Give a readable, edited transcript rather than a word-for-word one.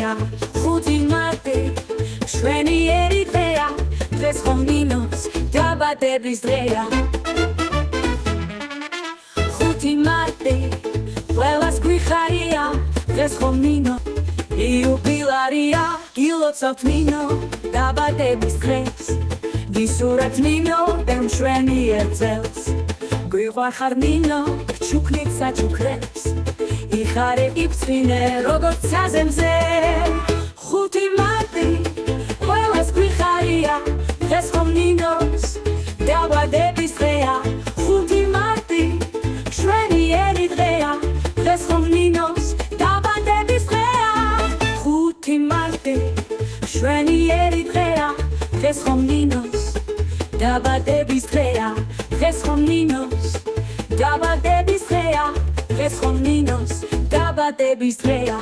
ბისტრეა ხუთი მარტი ჩვენი ერიდრეა დღეს ხომ ნინოს დაბადების დღეა ხუთი მარტი ყველას გვიხარია დღეს ხომ ნინო იუბილარია გილოცავთ ნინო დაბადების დღეს გისურვებთ ნინო ჩვენი ერთწელს გვიყვარხარ ნინო ჩუქნით საჩუქრებს იხარე იფცვინე როგორც საზემზე ხუთი მარტი ყველას გვიხარია დღეს ხომ ნინოს დაბადების დღეა ხუთი მარტი ჩვენი ერიდრეა დღეს ხომ ნინოს დაბადების დღეა ხუთი მარტი ჩვენი ერიდრეა დღეს ხომ ნინოს დაბადების დღეა დღეს ხომ ნინოს დაბადების დღეა დღეს ხომ ნინოს დაბადების დღეა